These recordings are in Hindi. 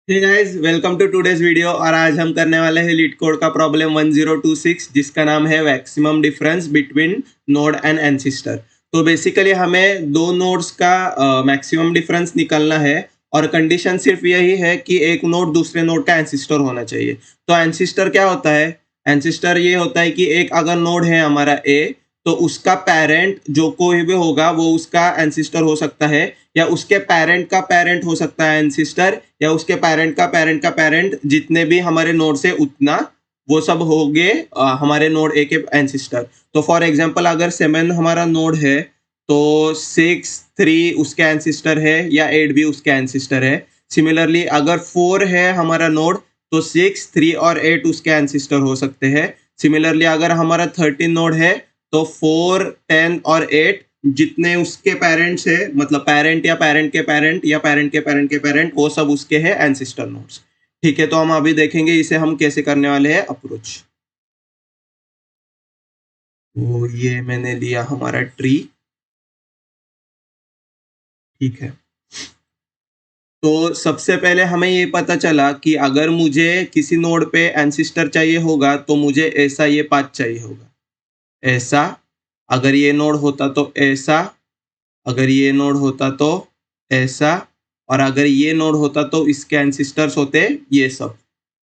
Hey guys, welcome to today's video. और आज हम करने वाले हैं लीड कोड का प्रॉब्लम 1026 जिसका नाम है maximum difference between node and ancestor. तो बेसिकली हमें दो नोड्स का मैक्सिमम डिफरेंस निकालना है और कंडीशन सिर्फ यही है कि एक नोड दूसरे नोड का एंसिस्टर होना चाहिए। तो एंसिस्टर क्या होता है? एंसिस्टर ये होता है कि एक अगर नोड है हमारा ए, तो उसका पेरेंट जो कोई भी होगा वो उसका एंसिस्टर हो सकता है, या उसके पेरेंट का पेरेंट हो सकता है एंसिस्टर, या उसके पेरेंट का पेरेंट का पेरेंट, जितने भी हमारे नोड से उतना वो सब हो गए हमारे नोड ए के एंसिस्टर। तो फॉर एग्जांपल अगर 7 हमारा नोड है तो 6 3 उसके एंसिस्टर है, या 8 भी उसके एंसिस्टर है। सिमिलरली अगर 4 है हमारा नोड तो 6 3 और 8 उसके एंसिस्टर हो सकते हैं। सिमिलरली अगर हमारा 13 नोड है तो 4 10 और 8 जितने उसके पेरेंट्स है, मतलब पेरेंट या पेरेंट के पेरेंट या पेरेंट के पेरेंट के पेरेंट, वो सब उसके हैं एंसिस्टर नोड्स। ठीक है, तो हम अभी देखेंगे इसे हम कैसे करने वाले हैं अप्रोच। तो ये मैंने लिया हमारा ट्री। ठीक है, तो सबसे पहले हमें ये पता चला कि अगर मुझे किसी नोड पे एंसिस्टर चाहिए होगा तो मुझे ऐसा ये पाथ चाहिए होगा। ऐसा, अगर ये नोड होता तो ऐसा, अगर ये नोड होता तो ऐसा, और अगर ये नोड होता तो इसके एंसिस्टर्स होते ये सब।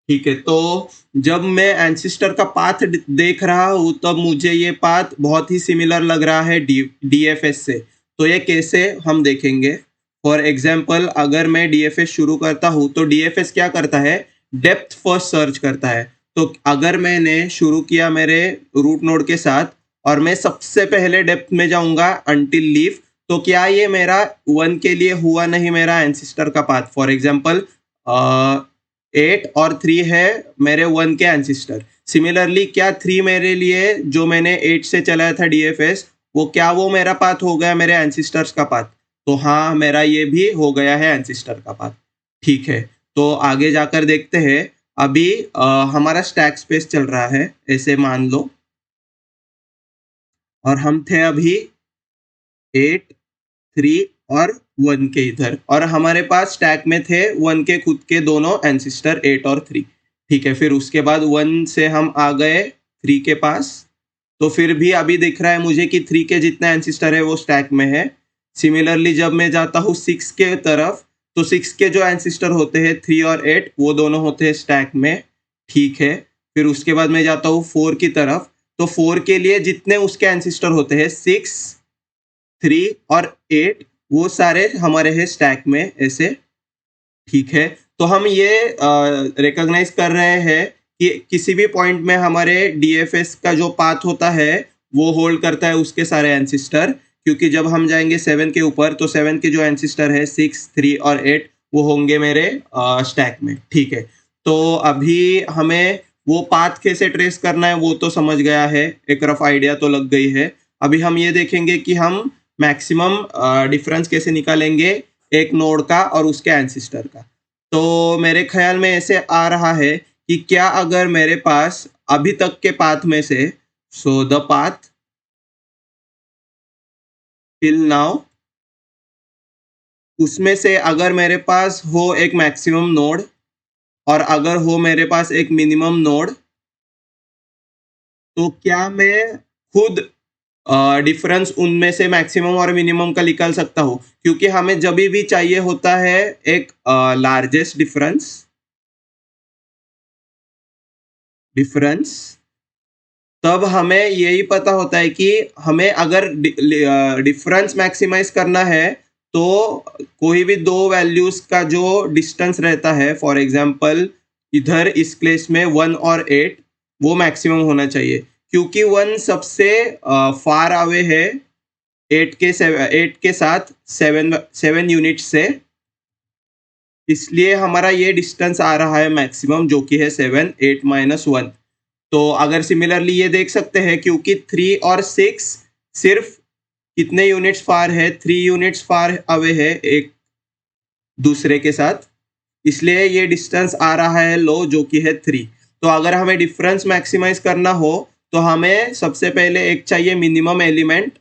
ठीक है, तो जब मैं एंसिस्टर का पाथ देख रहा हूँ तब मुझे ये पाथ बहुत ही सिमिलर लग रहा है डीएफएस से। तो ये कैसे हम देखेंगे। फॉर एग्जाम्पल अगर मैं डीएफएस शुरू करता हूँ तो डीएफएस क्या करता है, डेप्थ फर्स्ट सर्च करता है। तो अगर मैंने शुरू किया मेरे रूट नोड के साथ और मैं सबसे पहले डेप्थ में जाऊंगा अंटिल लीफ, तो क्या ये मेरा 1 के लिए हुआ नहीं मेरा एंसिस्टर का पाथ। फॉर एग्जाम्पल 8 और 3 है मेरे 1 के एंसिस्टर। सिमिलरली क्या 3 मेरे लिए जो मैंने 8 से चलाया था डीएफएस, वो क्या वो मेरा पाथ हो गया मेरे एंसिस्टर्स का पाथ? तो हाँ, मेरा ये भी हो गया है एंसिस्टर का पाथ। ठीक है, तो आगे जाकर देखते हैं। अभी हमारा स्टैक स्पेस चल रहा है ऐसे मान लो, और हम थे अभी 8 3 और 1 के इधर, और हमारे पास स्टैक में थे 1 के खुद के दोनों एंसिस्टर 8 और 3। ठीक है, फिर उसके बाद 1 से हम आ गए 3 के पास। तो फिर भी अभी दिख रहा है मुझे कि 3 के जितना एंसिस्टर है वो स्टैक में है। सिमिलरली जब मैं जाता हूँ 6 के तरफ, तो 6 के जो एंसिस्टर होते हैं 3 और 8 वो दोनों होते हैं स्टैक में। ठीक है, फिर उसके बाद मैं जाता हूँ 4 की तरफ। तो 4 के लिए जितने उसके एंसिस्टर होते हैं 6 3 और 8 वो सारे हमारे हैं स्टैक में ऐसे। ठीक है, तो हम ये रिकॉग्नाइज कर रहे हैं कि किसी भी पॉइंट में हमारे डीएफएस का जो पाथ होता है वो होल्ड करता है उसके सारे एंसिस्टर, क्योंकि जब हम जाएंगे 7 के ऊपर तो 7 के जो एंसिस्टर है 6 3 और 8 वो होंगे मेरे स्टैक में। ठीक है, तो अभी हमें वो पाथ कैसे ट्रेस करना है वो तो समझ गया है, एक रफ आइडिया तो लग गई है। अभी हम ये देखेंगे कि हम मैक्सिमम डिफरेंस कैसे निकालेंगे एक नोड का और उसके एंसिस्टर का। तो मेरे ख्याल में ऐसे आ रहा है कि क्या अगर मेरे पास अभी तक के पाथ में से, so the path till now, उसमें से अगर मेरे पास हो एक मैक्सिमम नोड और अगर हो मेरे पास एक मिनिमम नोड, तो क्या मैं खुद डिफरेंस उनमें से मैक्सिमम और मिनिमम का निकाल सकता हूँ? क्योंकि हमें जब भी चाहिए होता है एक लार्जेस्ट डिफरेंस डिफरेंस तब हमें यही पता होता है कि हमें अगर डिफरेंस मैक्सिमाइज करना है तो कोई भी दो वैल्यूज का जो डिस्टेंस रहता है, फॉर एग्जांपल इधर इस केस में 1 और 8, वो मैक्सिमम होना चाहिए। क्योंकि 1 सबसे फार अवे है 8 के साथ 7 यूनिट से, इसलिए हमारा ये डिस्टेंस आ रहा है मैक्सिमम जो कि है 7 8 माइनस 1। तो अगर सिमिलरली ये देख सकते हैं क्योंकि 3 और 6 सिर्फ कितने यूनिट्स फार है, 3 यूनिट्स फार अवे है एक दूसरे के साथ, इसलिए ये डिस्टेंस आ रहा है लो जो कि है 3। तो अगर हमें डिफरेंस मैक्सिमाइज करना हो तो हमें सबसे पहले एक चाहिए मिनिमम एलिमेंट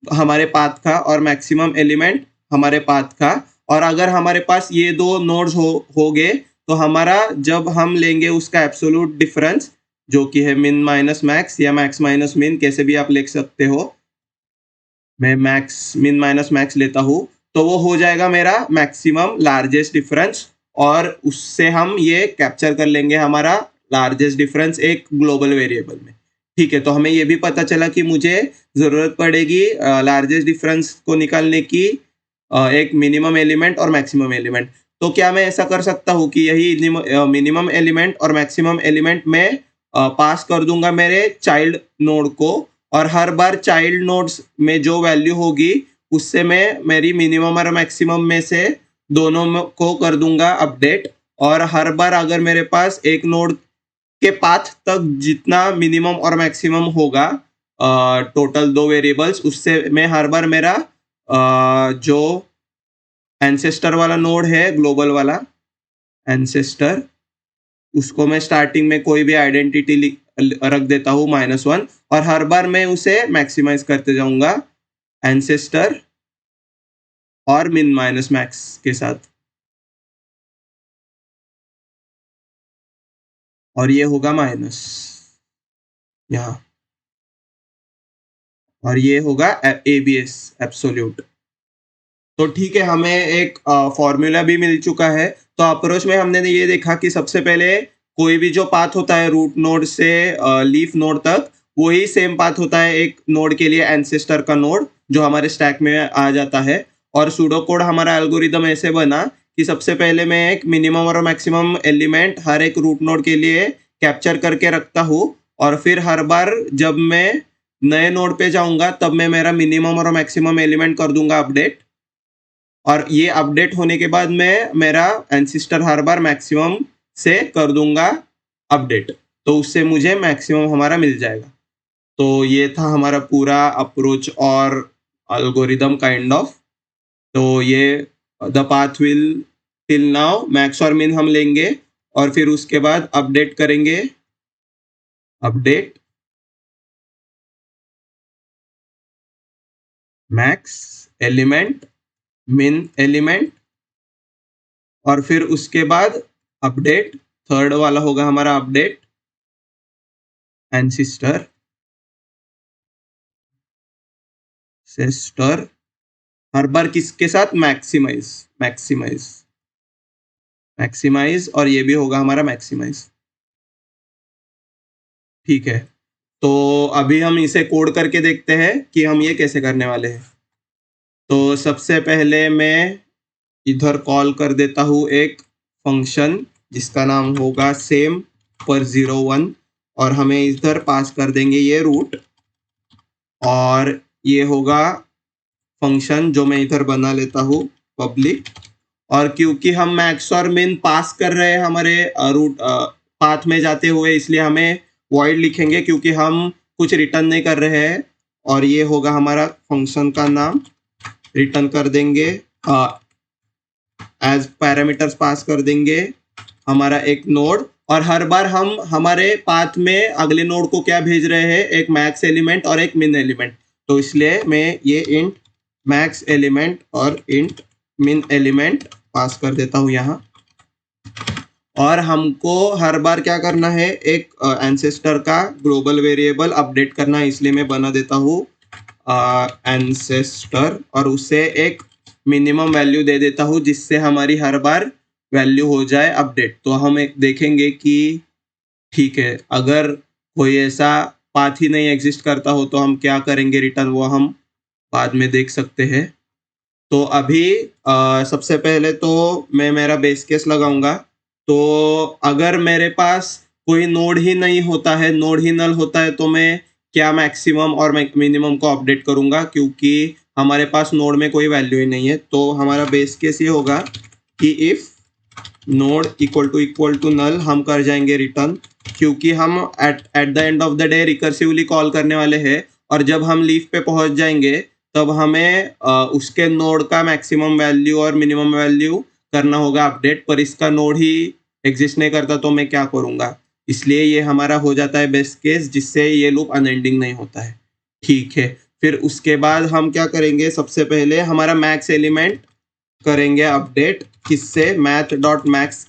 हमारे पाथ का और मैक्सिमम एलिमेंट हमारे पाथ का। और अगर हमारे पास ये दो नोड्स हो गए तो हमारा जब हम लेंगे उसका एब्सोल्यूट डिफरेंस जो कि है मिन माइनस मैक्स या मैक्स माइनस मिन, कैसे भी आप लिख सकते हो, मैं मैक्स मिन माइनस मैक्स लेता हूँ, तो वो हो जाएगा मेरा मैक्सिमम लार्जेस्ट डिफरेंस, और उससे हम ये कैप्चर कर लेंगे हमारा लार्जेस्ट डिफरेंस एक ग्लोबल वेरिएबल में। ठीक है, तो हमें ये भी पता चला कि मुझे ज़रूरत पड़ेगी लार्जेस्ट डिफरेंस को निकालने की एक मिनिमम एलिमेंट और मैक्सिमम एलिमेंट। तो क्या मैं ऐसा कर सकता हूँ कि यही मिनिमम एलिमेंट और मैक्सिमम एलिमेंट में पास कर दूंगा मेरे चाइल्ड नोड को, और हर बार चाइल्ड नोड्स में जो वैल्यू होगी उससे मैं मेरी मिनिमम और मैक्सिमम में से दोनों को कर दूंगा अपडेट, और हर बार अगर मेरे पास एक नोड के पाथ तक जितना मिनिमम और मैक्सिमम होगा टोटल दो वेरिएबल्स, उससे मैं हर बार मेरा जो एंसेस्टर वाला नोड है ग्लोबल वाला एंसेस्टर, उसको मैं स्टार्टिंग में कोई भी आइडेंटिटी रख देता हूँ -1, और हर बार मैं उसे मैक्सिमाइज करते जाऊंगा एंसेस्टर और मिन माइनस मैक्स के साथ, और ये होगा माइनस यहाँ, और ये होगा एबीएस एब्सोल्यूट। तो ठीक है, हमें एक फॉर्मूला भी मिल चुका है। तो अप्रोच में हमने ये देखा कि सबसे पहले कोई भी जो पाथ होता है रूट नोड से लीफ नोड तक, वही सेम पाथ होता है एक नोड के लिए एंसेस्टर का नोड जो हमारे स्टैक में आ जाता है। और सूडो कोड हमारा एल्गोरिदम ऐसे बना कि सबसे पहले मैं एक मिनिमम और मैक्सिमम एलिमेंट हर एक रूट नोड के लिए कैप्चर करके रखता हूँ, और फिर हर बार जब मैं नए नोड पे जाऊंगा तब मैं मेरा मिनिमम और मैक्सिमम एलिमेंट कर दूंगा अपडेट, और ये अपडेट होने के बाद मैं मेरा एंसिस्टर हर बार मैक्सिमम से कर दूंगा अपडेट, तो उससे मुझे मैक्सिमम हमारा मिल जाएगा। तो ये था हमारा पूरा अप्रोच और एल्गोरिदम काइंड ऑफ। तो ये the path will till now max और मिन हम लेंगे, और फिर उसके बाद अपडेट करेंगे, अपडेट मैक्स एलिमेंट मिन एलिमेंट, और फिर उसके बाद अपडेट थर्ड वाला होगा हमारा अपडेट एंसिस्टर सेस्टर, हर बार किसके साथ मैक्सिमाइज मैक्सिमाइज मैक्सिमाइज, और ये भी होगा हमारा मैक्सिमाइज। ठीक है, तो अभी हम इसे कोड करके देखते हैं कि हम ये कैसे करने वाले हैं। तो सबसे पहले मैं इधर कॉल कर देता हूँ एक फंक्शन जिसका नाम होगा सेम पर 01, और हमें इधर पास कर देंगे ये रूट, और ये होगा फंक्शन जो मैं इधर बना लेता हूँ पब्लिक। और क्योंकि हम मैक्स और मिन पास कर रहे हैं हमारे रूट पाथ में जाते हुए, इसलिए हमें वॉइड लिखेंगे क्योंकि हम कुछ रिटर्न नहीं कर रहे हैं, और ये होगा हमारा फंक्शन का नाम, रिटर्न कर देंगे एज पैरामीटर्स पास कर देंगे हमारा एक नोड, और हर बार हम हमारे पाथ में अगले नोड को क्या भेज रहे हैं, एक मैक्स एलिमेंट और एक मिन एलिमेंट। तो इसलिए मैं ये इंट मैक्स एलिमेंट और इंट मिन एलिमेंट पास कर देता हूँ यहाँ, और हमको हर बार क्या करना है, एक एंसेस्टर का ग्लोबल वेरिएबल अपडेट करना है, इसलिए मैं बना देता हूँ एंसेस्टर, और उससे एक मिनिमम वैल्यू दे देता हूँ जिससे हमारी हर बार वैल्यू हो जाए अपडेट। तो हम एक देखेंगे कि ठीक है, अगर कोई ऐसा पाथ ही नहीं एग्जिस्ट करता हो तो हम क्या करेंगे रिटर्न, वो हम बाद में देख सकते हैं। तो अभी सबसे पहले तो मैं मेरा बेस केस लगाऊंगा। तो अगर मेरे पास कोई नोड ही नहीं होता है, नोड ही नल होता है, तो मैं क्या मैक्सिमम और मिनिमम को अपडेट करूंगा, क्योंकि हमारे पास नोड में कोई वैल्यू ही नहीं है। तो हमारा बेस केस ये होगा कि if node equal to null हम कर जाएंगे रिटर्न, क्योंकि हम at the end of the day recursively call करने वाले हैं, और जब हम लीफ पे पहुंच जाएंगे तब हमें उसके नोड का मैक्सिमम वैल्यू और मिनिमम वैल्यू करना होगा अपडेट, पर इसका नोड ही एग्जिस्ट नहीं करता तो मैं क्या करूँगा, इसलिए ये हमारा हो जाता है बेस्ट केस, जिससे ये लूप अनएंडिंग नहीं होता है। ठीक है, फिर उसके बाद हम क्या करेंगे, सबसे पहले हमारा मैक्स एलिमेंट करेंगे अपडेट, किससे, मैथ डॉट मैक्स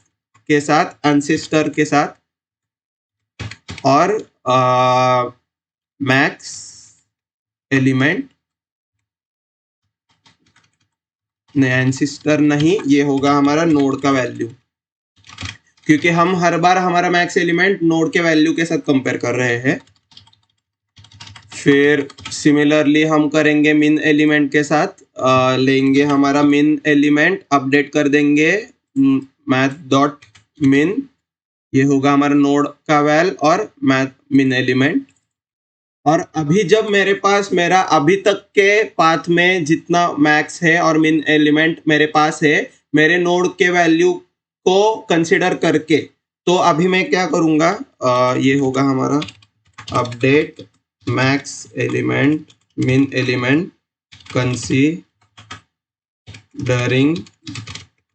के साथ एंसेस्टर के साथ और मैक्स एलिमेंट एंसेस्टर नहीं, ये होगा हमारा नोड का वैल्यू, क्योंकि हम हर बार हमारा मैक्स एलिमेंट नोड के वैल्यू के साथ कंपेयर कर रहे हैं। फिर सिमिलरली हम करेंगे मिन एलिमेंट के साथ, लेंगे हमारा मिन एलिमेंट, अपडेट कर देंगे मैथ डॉट मिन, ये होगा हमारा नोड का वैल और मैथ मिन एलिमेंट। और अभी जब मेरे पास मेरा अभी तक के पाथ में जितना मैक्स है और मिन एलिमेंट मेरे पास है मेरे नोड के वैल्यू को कंसिडर करके, तो अभी मैं क्या करूँगा, ये होगा हमारा अपडेट मैक्स एलिमेंट मिन एलिमेंट कंसीडरिंग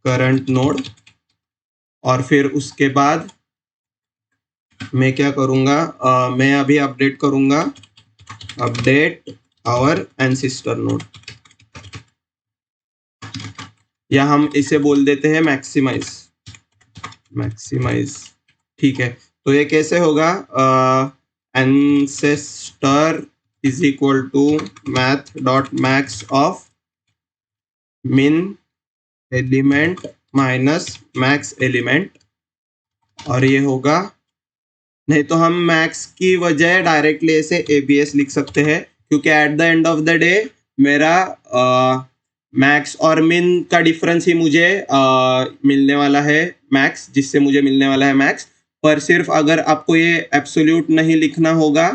करंट नोड, और फिर उसके बाद मैं क्या करूँगा, मैं अभी अपडेट करूँगा अपडेट आवर एंसेस्टर नोड, या हम इसे बोल देते हैं मैक्सिमाइज। ठीक है, तो ये कैसे होगा, ancestor is equal to math dot max of min element minus max element, और ये होगा, नहीं तो हम मैक्स की वजह डायरेक्टली ऐसे एबीएस लिख सकते हैं, क्योंकि eight the end of the day मेरा मैक्स और मिन का डिफरेंस ही मुझे मिलने वाला है मैक्स, जिससे मुझे मिलने वाला है मैक्स। पर सिर्फ अगर आपको ये एब्सोल्यूट नहीं लिखना होगा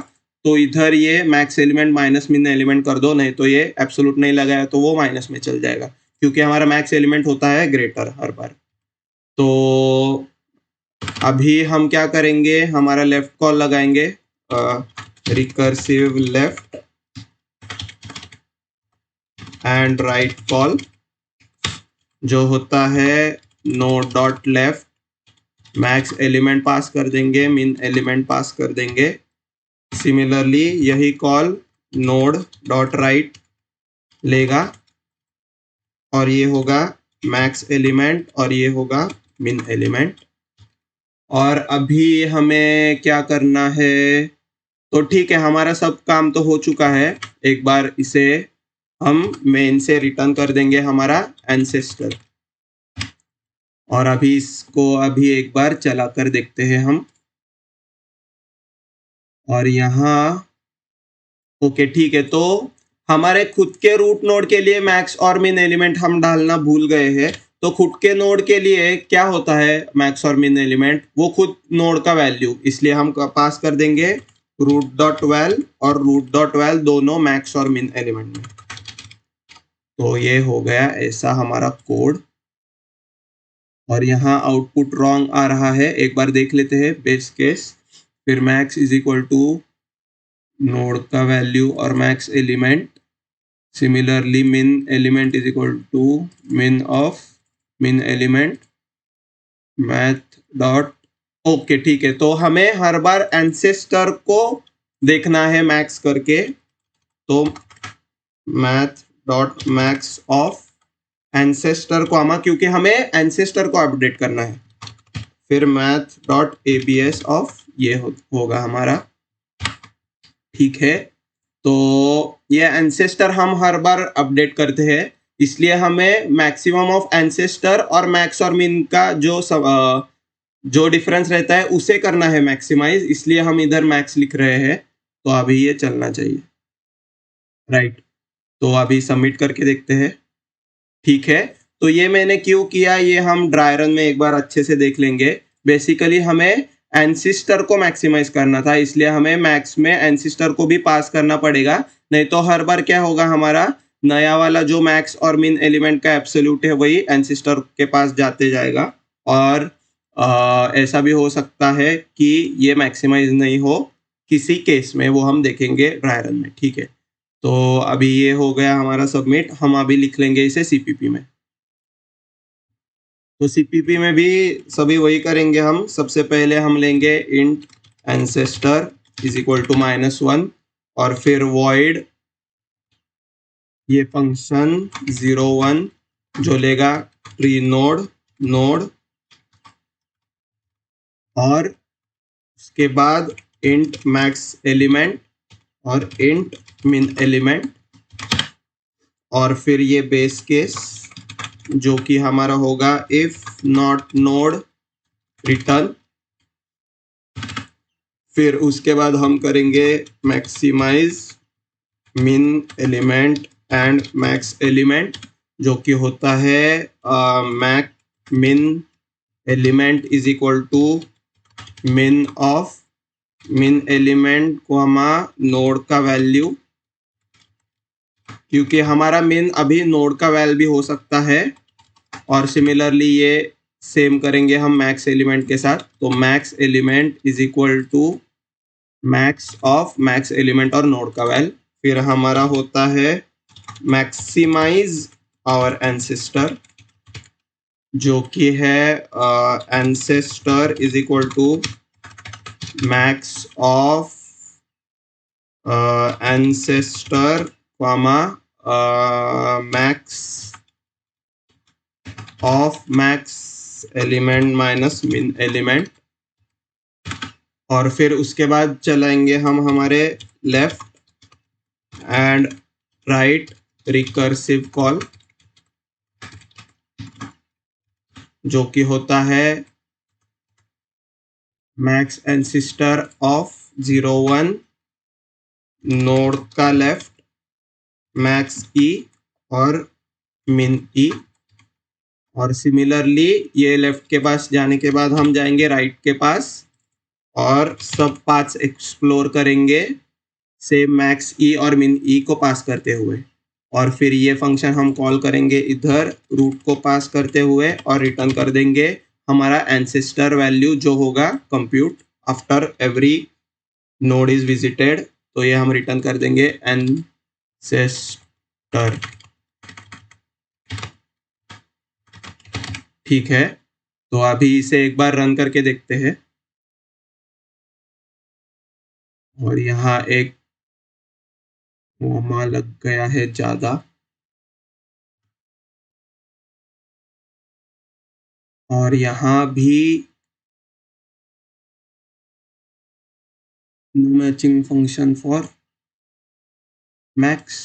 तो इधर ये max element minus min element कर दो, नहीं तो ये एब्सोल्यूट नहीं लगाया तो वो माइनस में चल जाएगा, क्योंकि हमारा मैक्स एलिमेंट होता है ग्रेटर हर बार। तो अभी हम क्या करेंगे, हमारा लेफ्ट कॉल लगाएंगे, recursive left and right call, जो होता है node dot left max element pass कर देंगे, मिन एलिमेंट पास कर देंगे। सिमिलरली यही कॉल नोड डॉट राइट लेगा, और ये होगा मैक्स एलिमेंट और ये होगा मिन एलिमेंट। और अभी हमें क्या करना है, तो ठीक है, हमारा सब काम तो हो चुका है। एक बार इसे हम मेन से रिटर्न कर देंगे हमारा एंसेस्टर, और अभी इसको अभी एक बार चला कर देखते हैं हम, और यहाँ ओके ठीक है। तो हमारे खुद के रूट नोड के लिए मैक्स और मिन एलिमेंट हम डालना भूल गए हैं, तो खुद के नोड के लिए क्या होता है मैक्स और मिन एलिमेंट, वो खुद नोड का वैल्यू, इसलिए हम पास कर देंगे रूट डॉट वैल और रूट डॉट वैल दोनों मैक्स और मिन एलिमेंट में। तो ये हो गया ऐसा हमारा कोड, और यहाँ आउटपुट रॉन्ग आ रहा है, एक बार देख लेते हैं बेस केस। फिर max is equal to node का वैल्यू और max element, similarly min element is equal to min of min element math dot, okay ठीक है। तो हमें हर बार एंसेस्टर को देखना है मैक्स करके, तो math dot max of ancestor को आमा, क्योंकि हमें एंसेस्टर को अपडेट करना है, फिर मैथ डॉट एबीएस ऑफ ये होगा हमारा, ठीक है। तो ये एंसेस्टर हम हर बार अपडेट करते हैं, इसलिए हमें मैक्सिमम ऑफ एंसेस्टर और मैक्स और मिन का जो डिफरेंस रहता है उसे करना है मैक्सिमाइज, इसलिए हम इधर मैक्स लिख रहे हैं। तो अभी ये चलना चाहिए, राइट। तो अभी सबमिट करके देखते हैं, ठीक है। तो ये मैंने क्यों किया, ये हम ड्राई रन में एक बार अच्छे से देख लेंगे। बेसिकली हमें एंसिस्टर को मैक्सिमाइज करना था, इसलिए हमें मैक्स में एंसिस्टर को भी पास करना पड़ेगा, नहीं तो हर बार क्या होगा, हमारा नया वाला जो मैक्स और मिन एलिमेंट का एब्सोल्यूट है वही एंसिस्टर के पास जाते जाएगा, और ऐसा भी हो सकता है कि ये मैक्सिमाइज नहीं हो किसी केस में, वो हम देखेंगे ड्राई रन में, ठीक है। तो अभी ये हो गया हमारा सबमिट, हम अभी लिख लेंगे इसे सीपीपी में। तो सीपीपी में भी सभी वही करेंगे हम, सबसे पहले हम लेंगे int ancestor is equal to -1, और फिर वॉइड ये फंक्शन 01 जो लेगा ट्री नोड और उसके बाद इंट मैक्स एलिमेंट और इंट मिन एलिमेंट, और फिर ये बेस केस जो कि हमारा होगा इफ नॉट नोड रिटर्न। फिर उसके बाद हम करेंगे मैक्सिमाइज मिन एलिमेंट एंड मैक्स एलिमेंट, जो कि होता है मैक मिन element is equal to min of min element को नोड का वैल्यू, क्योंकि हमारा मिन अभी नोड का वैल्यू भी हो सकता है। और सिमिलरली ये सेम करेंगे हम मैक्स एलिमेंट के साथ, तो max element is equal to max of max element और नोड का वैल्यू। फिर हमारा होता है मैक्सिमाइज आवर एंसेस्टर, जो कि है ancestor is equal to max of ancestor comma max of max element minus min element. और फिर उसके बाद चलाएंगे हम हमारे left and right recursive call, जो कि होता है मैक्स एंसेस्टर ऑफ 0 1 नोड का लेफ्ट मैक्स ई और मिन ई। और सिमिलरली ये लेफ्ट के पास जाने के बाद हम जाएंगे राइट के पास और सब पाथ्स एक्सप्लोर करेंगे से मैक्स ई और मिन ई को पास करते हुए। और फिर ये फंक्शन हम कॉल करेंगे इधर रूट को पास करते हुए और रिटर्न कर देंगे हमारा एंसेस्टर वैल्यू जो होगा compute after every node is visited. तो ये हम रिटर्न कर देंगे एंसेस्टर। ठीक है, तो अभी इसे एक बार रन करके देखते हैं। और यहाँ एक कॉमा लग गया है ज्यादा, और यहाँ भी no matching function for max.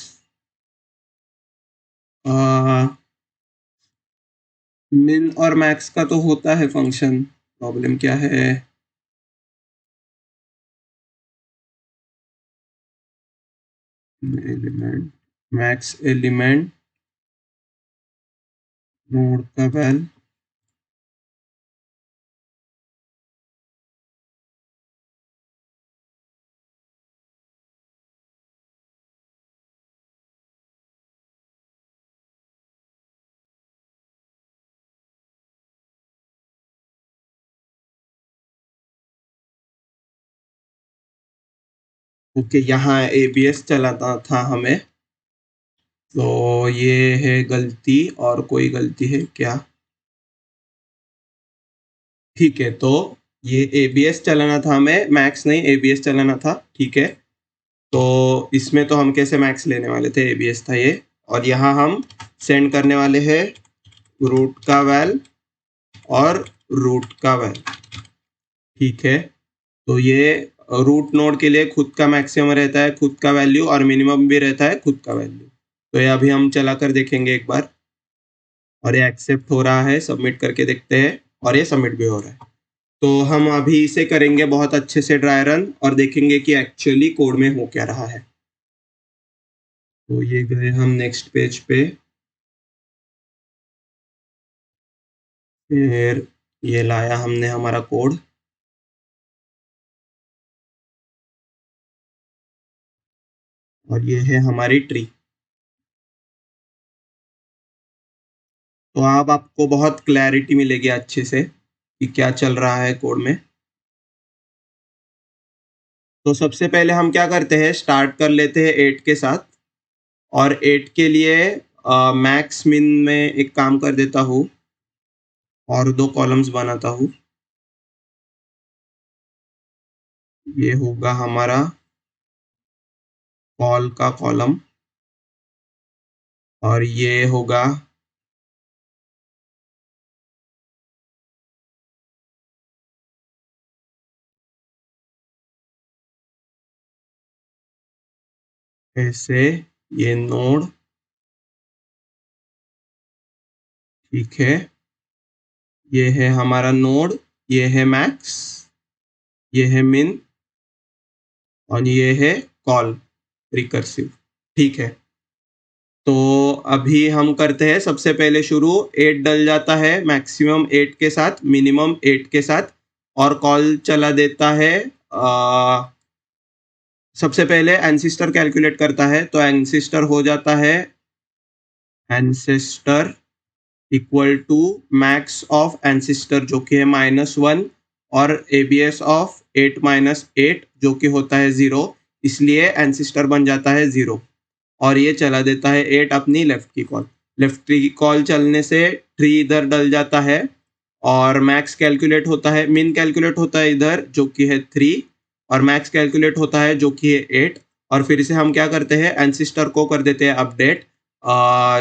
Min और मैक्स का तो होता है फंक्शन, प्रॉब्लम क्या है? एलिमेंट मैक्स एलिमेंट नोड का वैल, ओके यहाँ एबीएस चलाता था हमें, तो ये है गलती, और कोई गलती है क्या? ठीक है, तो ये एबीएस चलाना था हमें, मैक्स नहीं एबीएस चलाना था। ठीक है, तो इसमें तो हम कैसे मैक्स लेने वाले थे, एबीएस था ये। और यहाँ हम सेंड करने वाले हैं रूट का वैल और रूट का वैल। ठीक है, तो ये रूट नोड के लिए खुद का मैक्सिमम रहता है, खुद का वैल्यू, और मिनिमम भी रहता है खुद का वैल्यू। तो ये अभी हम चला कर देखेंगे एक बार, और ये एक्सेप्ट हो रहा है, सबमिट करके देखते हैं, और ये सबमिट भी हो रहा है। तो हम अभी इसे करेंगे बहुत अच्छे से ड्राई रन और देखेंगे कि एक्चुअली कोड में हो क्या रहा है। तो ये गए हम नेक्स्ट पेज पे, फिर ये लाया हमने हमारा कोड, और ये है हमारी ट्री। तो अब आपको बहुत क्लैरिटी मिलेगी अच्छे से कि क्या चल रहा है कोड में। तो सबसे पहले हम क्या करते हैं, स्टार्ट कर लेते हैं 8 के साथ, और 8 के लिए मैक्स मिन में एक काम कर देता हूँ और 2 कॉलम्स बनाता हूँ। ये होगा हमारा कॉल का कॉलम, और ये होगा ऐसे ये नोड, ठीक है, ये है हमारा नोड, ये है मैक्स, ये है मिन, और ये है कॉल रिकर्सिव। ठीक है, तो अभी हम करते हैं सबसे पहले शुरू। 8 डल जाता है मैक्सिमम 8 के साथ, मिनिमम 8 के साथ, और कॉल चला देता है। सबसे पहले एंसिस्टर कैलकुलेट करता है, तो एंसिस्टर हो जाता है ancestor equal to max of ancestor जो कि है -1, और एबीएस ऑफ 8 - 8 जो कि होता है 0, इसलिए एंसिस्टर बन जाता है 0, और ये चला देता है 8 अपनी लेफ्ट की कॉल। लेफ्ट की कॉल चलने से 3 इधर डल जाता है, और मैक्स कैलकुलेट होता है, मिन कैलकुलेट होता है इधर जो कि है 3, और मैक्स कैलकुलेट होता है जो कि है 8। और फिर से हम क्या करते हैं, एंसिस्टर को कर देते हैं अपडेट,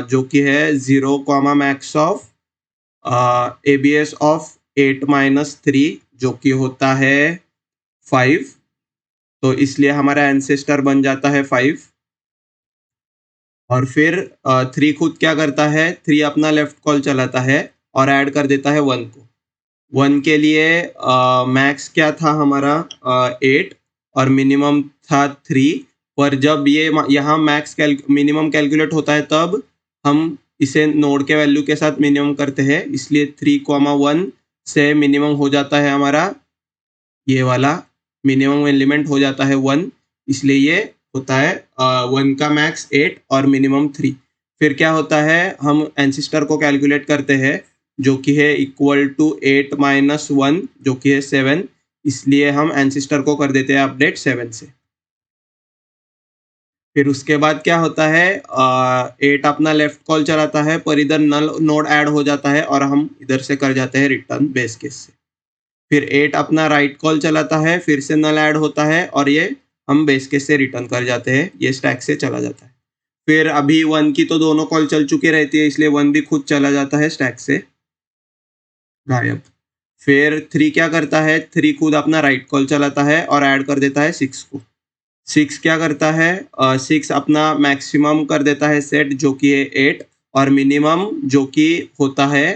जो कि है 0 comma max of ABS of 8 - 3 जो कि होता है 5, तो इसलिए हमारा एंसेस्टर बन जाता है 5। और फिर 3 खुद क्या करता है, 3 अपना लेफ्ट कॉल चलाता है और ऐड कर देता है 1 को। 1 के लिए मैक्स क्या था हमारा 8, और मिनिमम था 3। पर जब ये यहाँ मैक्स मिनिमम कैलकुलेट होता है, तब हम इसे नोड के वैल्यू के साथ मिनिमम करते हैं, इसलिए 3, 1 से मिनिमम हो जाता है हमारा ये वाला, मिनिमम एलिमेंट हो जाता है 1, इसलिए ये होता है 1 का मैक्स 8 और मिनिमम 3। फिर क्या होता है, हम एंसिस्टर को कैलकुलेट करते हैं जो कि है इक्वल टू 8 - 1 जो कि है 7, इसलिए हम एंसिस्टर को कर देते हैं अपडेट 7 से। फिर उसके बाद क्या होता है, 8 अपना लेफ्ट कॉल चलाता है, पर इधर नल नोड ऐड हो जाता है और हम इधर से कर जाते हैं रिटर्न बेस केस से। फिर 8 अपना राइट कॉल चलाता है, फिर से नल ऐड होता है, और ये हम बेस केस से रिटर्न कर जाते हैं, ये स्टैक से चला जाता है। फिर अभी 1 की तो दोनों कॉल चल चुकी रहती है, इसलिए 1 भी खुद चला जाता है स्टैक से गायब। फिर 3 क्या करता है, 3 खुद अपना राइट कॉल चलाता है और ऐड कर देता है 6 को। 6 क्या करता है, 6 अपना मैक्सिमम कर देता है सेट जो कि है 8, और मिनिमम जो कि होता है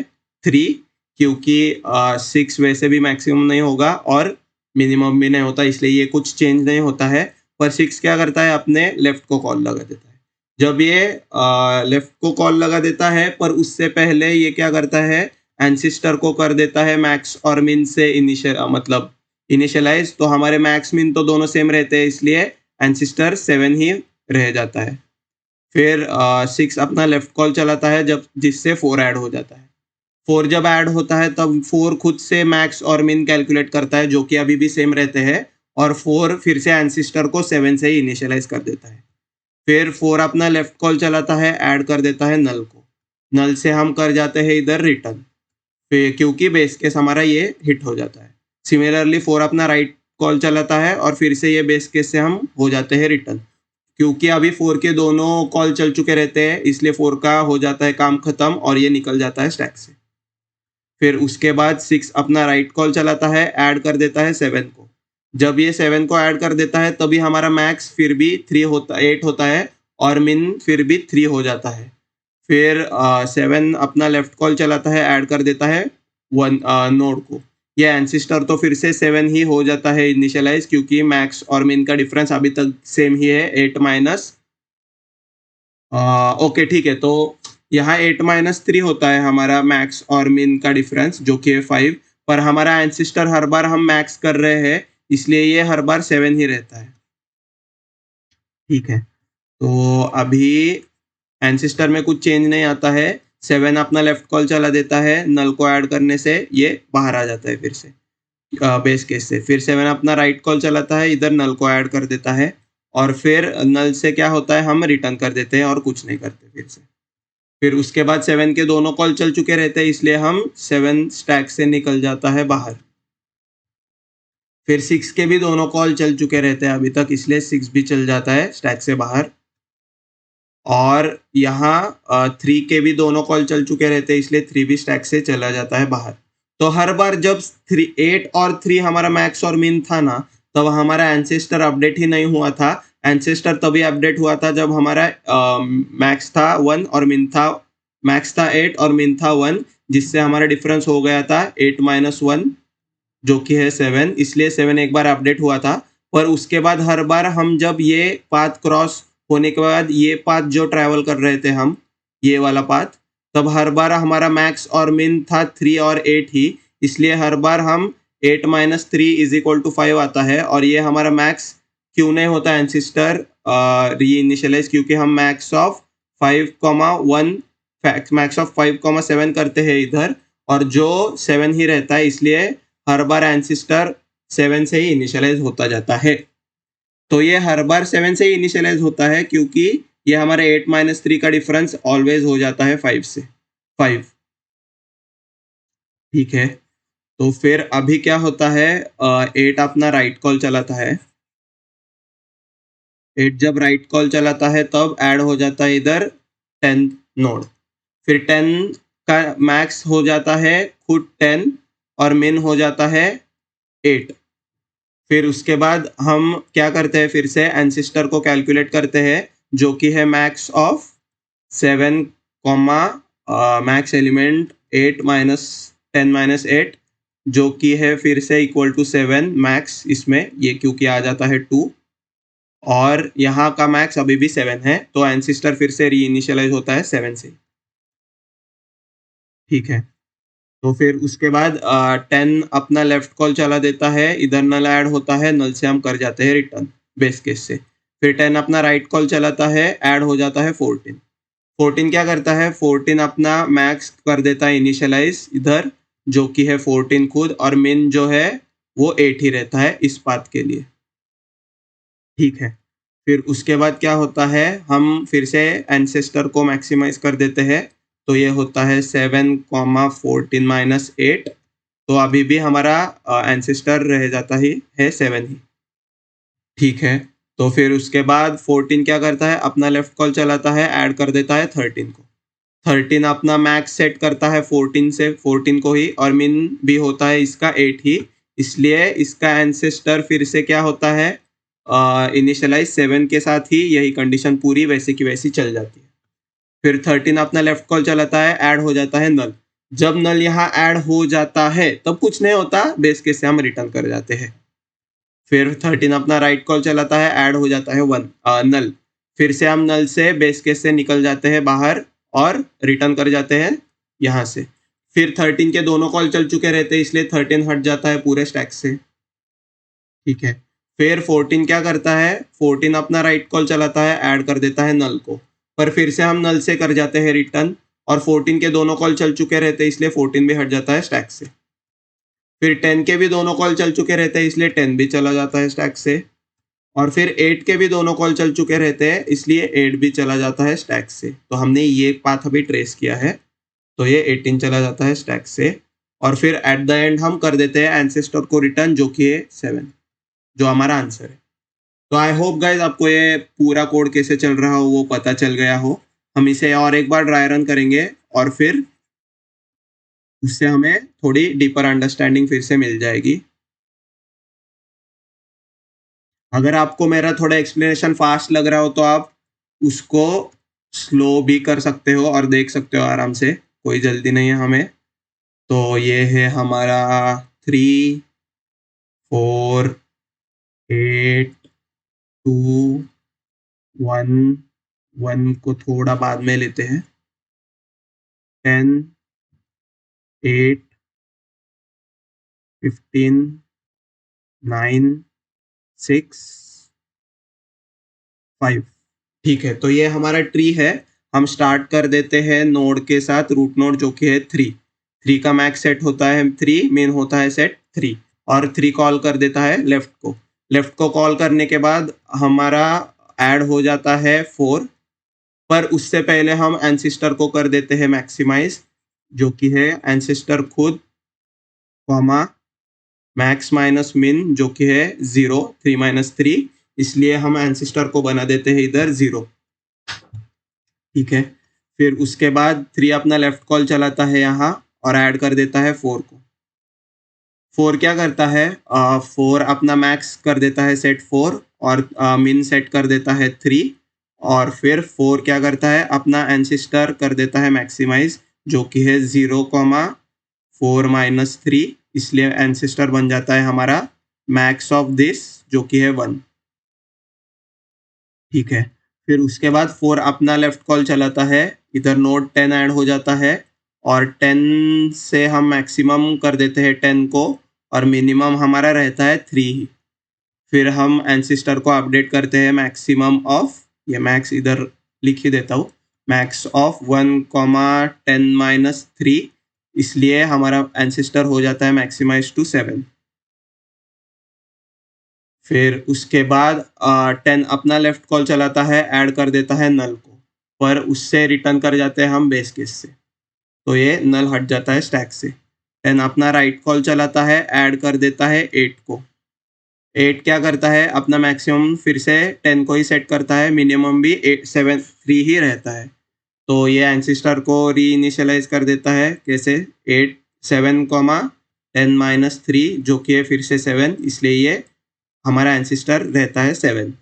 3, क्योंकि 6 वैसे भी मैक्सिमम नहीं होगा और मिनिमम भी नहीं होता, इसलिए ये कुछ चेंज नहीं होता है। पर 6 क्या करता है, अपने लेफ्ट को कॉल लगा देता है। जब ये लेफ्ट को कॉल लगा देता है, पर उससे पहले ये क्या करता है, एंसिस्टर को कर देता है मैक्स और मिन से इनिशियल, मतलब इनिशियलाइज, तो हमारे मैक्स मिन तो दोनों सेम रहते हैं, इसलिए एंसिस्टर 7 ही रह जाता है। फिर 6 अपना लेफ्ट कॉल चलाता है, जब जिससे 4 ऐड हो जाता है। 4 जब ऐड होता है, तब 4 खुद से मैक्स और मिन कैलकुलेट करता है जो कि अभी भी सेम रहते हैं, और 4 फिर से एंसिस्टर को 7 से ही इनिशियलाइज कर देता है। फिर 4 अपना लेफ्ट कॉल चलाता है, ऐड कर देता है नल को। नल से हम कर जाते हैं इधर रिटर्न, फिर क्योंकि बेस केस हमारा ये हिट हो जाता है। सिमिलरली 4 अपना राइट कॉल चलाता है, और फिर से ये बेस केस से हम हो जाते हैं रिटर्न, क्योंकि अभी 4 के दोनों कॉल चल चुके रहते हैं, इसलिए 4 का हो जाता है काम खत्म और ये निकल जाता है स्टैक से। फिर उसके बाद 6 अपना राइट कॉल चलाता है, ऐड कर देता है 7 को। जब ये 7 को ऐड कर देता है, तभी हमारा मैक्स फिर भी 8 होता है, और मिन फिर भी 3 हो जाता है। फिर 7 अपना लेफ्ट कॉल चलाता है, ऐड कर देता है 1 नोड को। ये एंसिस्टर तो फिर से 7 ही हो जाता है इनिशियलाइज, क्योंकि मैक्स और मिन का डिफरेंस अभी तक सेम ही है, 8 माइनस। ओके ठीक है, तो यहाँ 8 - 3 होता है हमारा मैक्स और मिन का डिफरेंस जो कि है 5, पर हमारा एंसिस्टर हर बार हम मैक्स कर रहे हैं, इसलिए ये हर बार 7 ही रहता है। ठीक है, तो अभी एंसिस्टर में कुछ चेंज नहीं आता है। 7 अपना लेफ्ट कॉल चला देता है, नल को ऐड करने से ये बाहर आ जाता है फिर से बेस केस से। फिर 7 अपना राइट कॉल चलाता है, इधर नल को ऐड कर देता है, और फिर नल से क्या होता है, हम रिटर्न कर देते हैं और कुछ नहीं करते फिर से। फिर उसके बाद 7 के दोनों कॉल चल चुके रहते हैं, इसलिए हम 7 स्टैक से निकल जाता है बाहर। फिर 6 के भी दोनों कॉल चल चुके रहते हैं अभी तक, इसलिए 6 भी चल जाता है स्टैक से बाहर। और यहाँ 3 के भी दोनों कॉल चल चुके रहते हैं, इसलिए 3 भी स्टैक से चला जाता है बाहर। तो हर बार जब 8 और 3 हमारा मैक्स और मिन था ना, तब हमारा एंसेस्टर अपडेट ही नहीं हुआ था, एंसेस्टर तभी अपडेट हुआ था जब हमारा मैक्स था 1 और मिन था, मैक्स था 8 और मिन था 1, जिससे हमारा डिफरेंस हो गया था 8 माइनस 1 जो कि है 7, इसलिए 7 एक बार अपडेट हुआ था। पर उसके बाद हर बार हम जब ये पाथ क्रॉस होने के बाद ये पाथ जो ट्रैवल कर रहे थे हम, ये वाला पाथ, तब हर बार हमारा मैक्स और मिन था 3 और 8 ही, इसलिए हर बार हम 8 माइनस 3 इज इक्वल टू 5 आता है। और ये हमारा मैक्स क्यों नहीं होता एंसिस्टर री इनिशियलाइज, क्योंकि हम मैक्स ऑफ 5,1 मैक्स ऑफ 5,7 करते हैं इधर, और जो 7 ही रहता है, इसलिए हर बार एंसिस्टर 7 से ही इनिशियलाइज होता जाता है। तो ये हर बार 7 से ही इनिशियलाइज होता है क्योंकि ये हमारे 8 माइनस 3 का डिफरेंस ऑलवेज हो जाता है 5 से 5। ठीक है, तो फिर अभी क्या होता है, 8 अपना राइट कॉल चलाता है। 8 जब राइट कॉल चलाता है तब ऐड हो जाता है इधर 10 नोड। फिर 10 का मैक्स हो जाता है खुद 10 और मिन हो जाता है 8। फिर उसके बाद हम क्या करते हैं, फिर से एंसिस्टर को कैलकुलेट करते हैं, जो कि है max of 7 comma max element 8 minus 10 minus 8, जो कि है फिर से इक्वल टू 7 मैक्स, इसमें ये क्योंकि आ जाता है 2, और यहाँ का मैक्स अभी भी 7 है, तो एंसिस्टर फिर से री इनिशियलाइज होता है 7 से। ठीक है, तो फिर उसके बाद 10 अपना लेफ्ट कॉल चला देता है, इधर नल ऐड होता है, नल से हम कर जाते हैं रिटर्न बेस केस से। फिर 10 अपना राइट कॉल चलाता है, ऐड हो जाता है 14। 14 क्या करता है, 14 अपना मैक्स कर देता है इनिशियलाइज इधर, जो कि है 14 खुद, और मिन जो है वो 8 ही रहता है इस पाथ के लिए। ठीक है, फिर उसके बाद क्या होता है, हम फिर से एंसेस्टर को मैक्सिमाइज कर देते हैं, तो ये होता है 7 कॉमा 14 माइनस 8, तो अभी भी हमारा एंसेस्टर रह जाता ही है 7 ही। ठीक है, तो फिर उसके बाद 14 क्या करता है, अपना लेफ्ट कॉल चलाता है, ऐड कर देता है 13 को। 13 अपना मैक्स सेट करता है 14 से 14 को ही, और मिन भी होता है इसका 8 ही, इसलिए इसका एंसेस्टर फिर से क्या होता है, इनिशियलाइज 7 के साथ ही, यही कंडीशन पूरी वैसे की वैसी चल जाती है। फिर 13 अपना लेफ्ट कॉल चलाता है, ऐड हो जाता है नल। जब नल यहाँ ऐड हो जाता है तब कुछ नहीं होता, बेस केस से हम रिटर्न कर जाते हैं। फिर 13 अपना राइट कॉल चलाता है, ऐड हो जाता है 1 नल। फिर से हम नल से बेस केस से निकल जाते हैं बाहर और रिटर्न कर जाते हैं यहाँ से। फिर 13 के दोनों कॉल चल चुके रहते हैं, इसलिए 13 हट जाता है पूरे स्टैक से। ठीक है, फिर 14 क्या करता है, 14 अपना राइट कॉल चलाता है, ऐड कर देता है नल को, पर फिर से हम नल से कर जाते हैं रिटर्न, और 14 के दोनों कॉल चल चुके रहते हैं, इसलिए 14 भी हट जाता है स्टैक से। फिर 10 के भी दोनों कॉल चल चुके रहते हैं, इसलिए 10 भी चला जाता है स्टैक से। और फिर 8 के भी दोनों कॉल चल चुके रहते हैं, इसलिए 8 भी चला जाता है स्टैक से। तो हमने ये पाथ अभी ट्रेस किया है, तो ये 18 चला जाता है स्टैक से, और फिर एट द एंड हम कर देते हैं एंसेस्टर को रिटर्न, जो कि है 7, जो हमारा आंसर है। तो आई होप गाइज आपको ये पूरा कोड कैसे चल रहा हो वो पता चल गया हो। हम इसे और एक बार ड्राई रन करेंगे, और फिर उससे हमें थोड़ी डीपर अंडरस्टैंडिंग फिर से मिल जाएगी। अगर आपको मेरा थोड़ा एक्सप्लेनेशन फास्ट लग रहा हो तो आप उसको स्लो भी कर सकते हो और देख सकते हो आराम से, कोई जल्दी नहीं है हमें। तो ये है हमारा 3 4 8 2 1, 1 को थोड़ा बाद में लेते हैं, 10 8 15 9 6 5। ठीक है, तो ये हमारा ट्री है। हम स्टार्ट कर देते हैं नोड के साथ, रूट नोड जो कि है 3। 3 का मैक्स सेट होता है 3, मेन होता है सेट 3, और 3 कॉल कर देता है लेफ्ट को। लेफ्ट को कॉल करने के बाद हमारा ऐड हो जाता है 4, पर उससे पहले हम एंसिस्टर को कर देते हैं मैक्सिमाइज, जो कि है एंसिस्टर खुद कॉमा मैक्स माइनस मिन, जो कि है 0 3 माइनस 3, इसलिए हम एंसिस्टर को बना देते हैं इधर 0। ठीक है, फिर उसके बाद 3 अपना लेफ्ट कॉल चलाता है यहाँ, और ऐड कर देता है 4 को। 4 क्या करता है, 4 अपना मैक्स कर देता है सेट 4, और मिन सेट कर देता है 3 और फिर 4 क्या करता है अपना एंसिस्टर कर देता है मैक्सिमाइज जो कि है 0,4-3 इसलिए एंसिस्टर बन जाता है हमारा मैक्स ऑफ दिस जो कि है 1। ठीक है, फिर उसके बाद 4 अपना लेफ्ट कॉल चलाता है, इधर नोड 10 ऐड हो जाता है और 10 से हम मैक्सिमम कर देते हैं 10 को और मिनिमम हमारा रहता है 3 ही। फिर हम एंसिस्टर को अपडेट करते हैं मैक्सिमम ऑफ, ये मैक्स इधर लिख ही देता हूँ, मैक्स ऑफ 1,10-3 इसलिए हमारा एंसिस्टर हो जाता है मैक्सिमाइज टू 7। फिर उसके बाद 10 अपना लेफ्ट कॉल चलाता है, ऐड कर देता है नल को, पर उससे रिटर्न कर जाते हैं हम बेस केस से, तो ये नल हट जाता है स्टैक से। 10 अपना राइट कॉल चलाता है, ऐड कर देता है 8 को। 8 क्या करता है अपना मैक्सिमम फिर से 10 को ही सेट करता है, मिनिमम भी 3 ही रहता है, तो ये एंसिस्टर को री इनिशियलाइज कर देता है कैसे 7,10-3 जो कि है फिर से 7 इसलिए ये हमारा एंसिस्टर रहता है 7।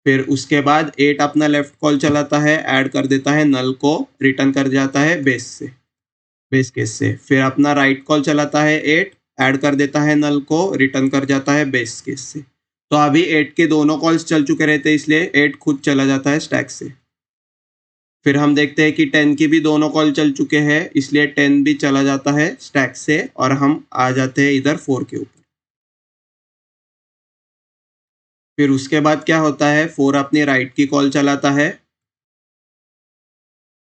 फिर उसके बाद 8 अपना लेफ्ट कॉल चलाता है, ऐड कर देता है नल को, रिटर्न कर जाता है बेस से, बेस केस से। फिर अपना राइट कॉल चलाता है 8, ऐड कर देता है नल को, रिटर्न कर जाता है बेस केस से। तो अभी 8 के दोनों कॉल्स चल चुके रहते हैं इसलिए 8 खुद चला जाता है स्टैक से। फिर हम देखते हैं कि 10 की भी दोनों कॉल चल चुके हैं इसलिए 10 भी चला जाता है स्टैक से और हम आ जाते हैं इधर 4 के ऊपर। फिर उसके बाद क्या होता है 4 अपनी राइट की कॉल चलाता है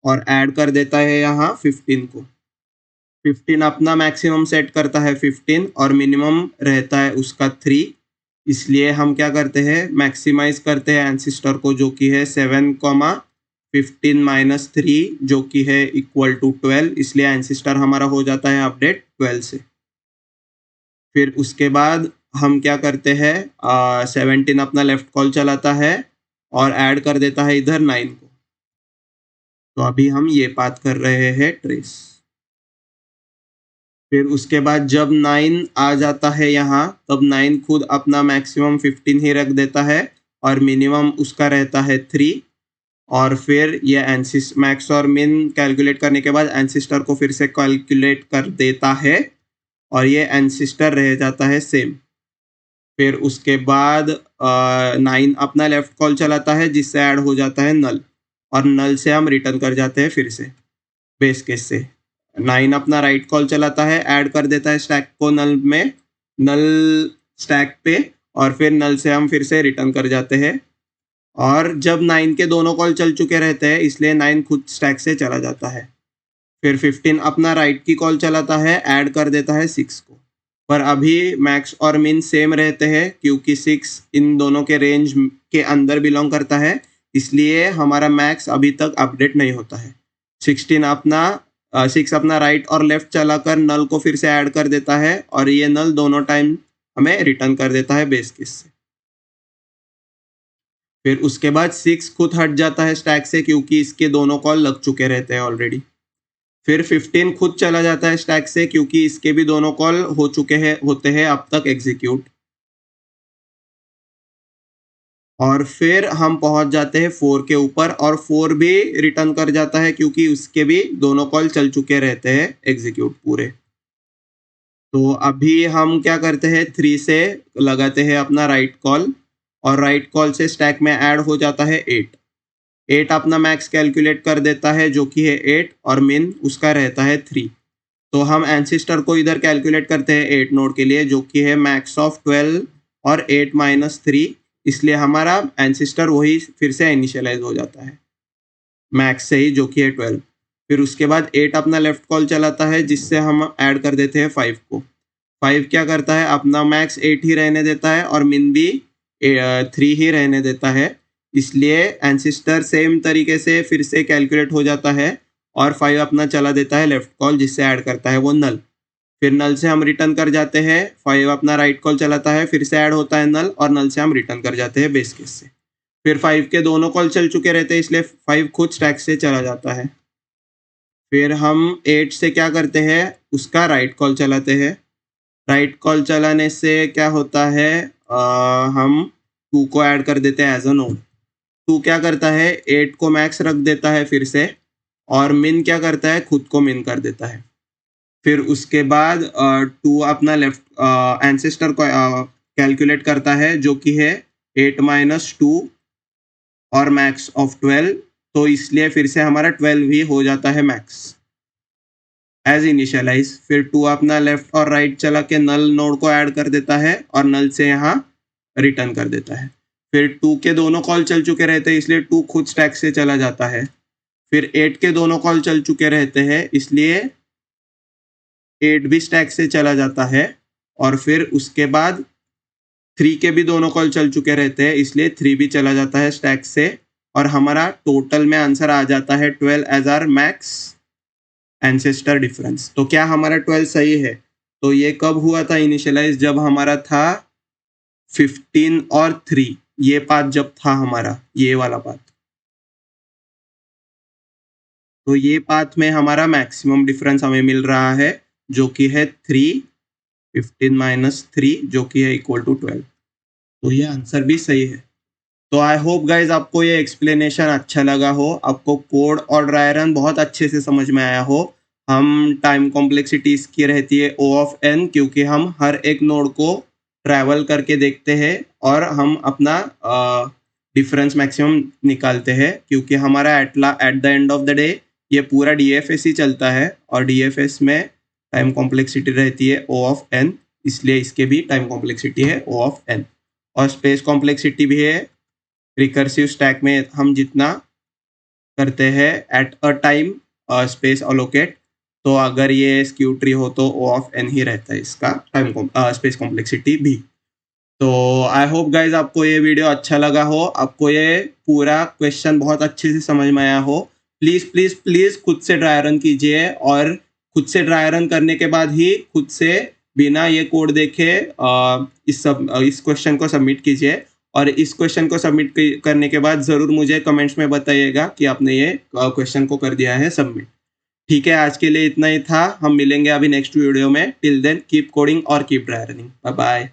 और ऐड कर देता है यहाँ 15 को। 15 अपना मैक्सिमम सेट करता है 15 और मिनिमम रहता है उसका 3 इसलिए हम क्या करते हैं मैक्सिमाइज करते हैं एंसिस्टर को जो कि है 7,15-3 जो कि है इक्वल टू 12 इसलिए एंसिस्टर हमारा हो जाता है अपडेट 12 से। फिर उसके बाद हम क्या करते हैं 17 अपना लेफ्ट कॉल चलाता है और ऐड कर देता है इधर 9 को। तो अभी हम ये बात कर रहे हैं ट्रेस। फिर उसके बाद जब 9 आ जाता है यहाँ तब 9 खुद अपना मैक्सिमम 15 ही रख देता है और मिनिमम उसका रहता है 3 और फिर ये मैक्स और मिन कैलकुलेट करने के बाद एंसिस्टर को फिर से कैलकुलेट कर देता है और ये एंसिस्टर रह जाता है सेम। फिर उसके बाद 9 अपना लेफ्ट कॉल चलाता है जिससे ऐड हो जाता है नल और नल से हम रिटर्न कर जाते हैं फिर से बेस केस से। 9 अपना राइट कॉल चलाता है, ऐड कर देता है स्टैक को नल में, नल स्टैक पे और फिर नल से हम फिर से रिटर्न कर जाते हैं। और जब 9 के दोनों कॉल चल चुके रहते हैं इसलिए 9 खुद स्टैक से चला जाता है। फिर 15 अपना राइट की कॉल चलाता है, ऐड कर देता है 6 को, पर अभी मैक्स और मिन सेम रहते हैं क्योंकि 6 इन दोनों के रेंज के अंदर बिलोंग करता है इसलिए हमारा मैक्स अभी तक अपडेट नहीं होता है। 6 अपना राइट और लेफ्ट चलाकर नल को फिर से ऐड कर देता है और ये नल दोनों टाइम हमें रिटर्न कर देता है बेस केस से। फिर उसके बाद 6 खुद हट जाता है स्टैक से क्योंकि इसके दोनों कॉल लग चुके रहते हैं ऑलरेडी। फिर 15 खुद चला जाता है स्टैक से क्योंकि इसके भी दोनों कॉल हो चुके हैं होते हैं अब तक एग्जीक्यूट। और फिर हम पहुंच जाते हैं 4 के ऊपर और 4 भी रिटर्न कर जाता है क्योंकि उसके भी दोनों कॉल चल चुके रहते हैं एग्जीक्यूट पूरे। तो अभी हम क्या करते हैं 3 से लगाते हैं अपना राइट कॉल और राइट कॉल से स्टैक में ऐड हो जाता है 8। 8 अपना मैक्स कैलकुलेट कर देता है जो कि है 8 और मिन उसका रहता है 3। तो हम एंसिस्टर को इधर कैलकुलेट करते हैं 8 नोड के लिए जो कि है मैक्स ऑफ 12 और 8-3 इसलिए हमारा एंसिस्टर वही फिर से इनिशियलाइज हो जाता है मैक्स से ही जो कि है 12। फिर उसके बाद 8 अपना लेफ्ट कॉल चलाता है जिससे हम ऐड कर देते हैं 5 को। 5 क्या करता है अपना मैक्स 8 ही रहने देता है और मिन भी 3 ही रहने देता है इसलिए एंसिस्टर सेम तरीके से फिर से कैलकुलेट हो जाता है और 5 अपना चला देता है लेफ्ट कॉल जिससे ऐड करता है वो नल। फिर नल से हम रिटर्न कर जाते हैं, 5 अपना राइट कॉल चलाता है फिर से ऐड होता है नल और नल से हम रिटर्न कर जाते हैं बेस केस से। फिर 5 के दोनों कॉल चल चुके रहते हैं इसलिए 5 खुद स्टैक से चला जाता है। फिर हम 8 से क्या करते हैं उसका राइट कॉल चलाते हैं। राइट कॉल चलाने से क्या होता है हम 2 को ऐड कर देते हैं एज अ नोड। 2 क्या करता है, 8 को मैक्स रख देता है फिर से, और मिन क्या करता है, खुद को मिन कर देता है। फिर उसके बाद 2 अपना लेफ्ट एंसेस्टर को कैलकुलेट करता है, जो कि है 8 - 2 और मैक्स ऑफ 12, तो इसलिए फिर से हमारा 12 ही हो जाता है मैक्स एज इनिशियलाइज। फिर 2 अपना लेफ्ट और राइट चला के नल नोड को ऐड कर देता है और नल से यहाँ रिटर्न कर देता है। फिर 2 के दोनों कॉल चल चुके रहते हैं, इसलिए 2 खुद स्टैक से चला जाता है। फिर 8 के दोनों कॉल चल चुके रहते हैं, इसलिए 8 भी स्टैक से चला जाता है। और फिर उसके बाद 3 के भी दोनों कॉल चल चुके रहते हैं, इसलिए 3 भी चला जाता है स्टैक से, और हमारा टोटल में आंसर आ जाता है 12 as our max ancestor difference. तो क्या हमारा 12 सही है? तो ये कब हुआ था इनिशियलाइज? जब हमारा था 15 और 3, ये पाथ जब था हमारा, ये वाला पाथ। तो ये पाथ में हमारा मैक्सिमम डिफरेंस हमें मिल रहा है, जो कि है 3, 15 - 3, जो कि है इक्वल टू 12। तो ये आंसर भी सही है। तो आई होप गाइज आपको ये एक्सप्लेनेशन अच्छा लगा हो, आपको कोड और ड्राई रन बहुत अच्छे से समझ में आया हो। हम टाइम कॉम्प्लेक्सिटी इसकी रहती है O ऑफ n, क्योंकि हम हर एक नोड को ट्रैवल करके देखते हैं और हम अपना डिफरेंस मैक्सिमम निकालते हैं, क्योंकि हमारा eight the end of the day ये पूरा DFS ही चलता है, और DFS में टाइम कॉम्प्लेक्सिटी रहती है O ऑफ n, इसलिए इसके भी टाइम कॉम्प्लेक्सिटी है O ऑफ n। और स्पेस कॉम्प्लेक्सिटी भी है। रिकर्सिव स्टैक में हम जितना करते हैं at a time space allocate, तो अगर ये स्क्यू ट्री हो तो O ऑफ n ही रहता है इसका टाइम स्पेस कॉम्प्लेक्सिटी भी। तो आई होप गाइज आपको ये वीडियो अच्छा लगा हो, आपको ये पूरा क्वेश्चन बहुत अच्छे से समझ में आया हो। प्लीज़ प्लीज़ प्लीज़ खुद से ड्राई रन कीजिए, और खुद से ड्राई रन करने के बाद ही खुद से बिना ये कोड देखे इस क्वेश्चन को सबमिट कीजिए। और इस क्वेश्चन को सबमिट करने के बाद ज़रूर मुझे कमेंट्स में बताइएगा कि आपने ये क्वेश्चन को कर दिया है सबमिट। ठीक है, आज के लिए इतना ही था। हम मिलेंगे अभी नेक्स्ट वीडियो में। टिल देन कीप कोडिंग और keep dry running. Bye bye.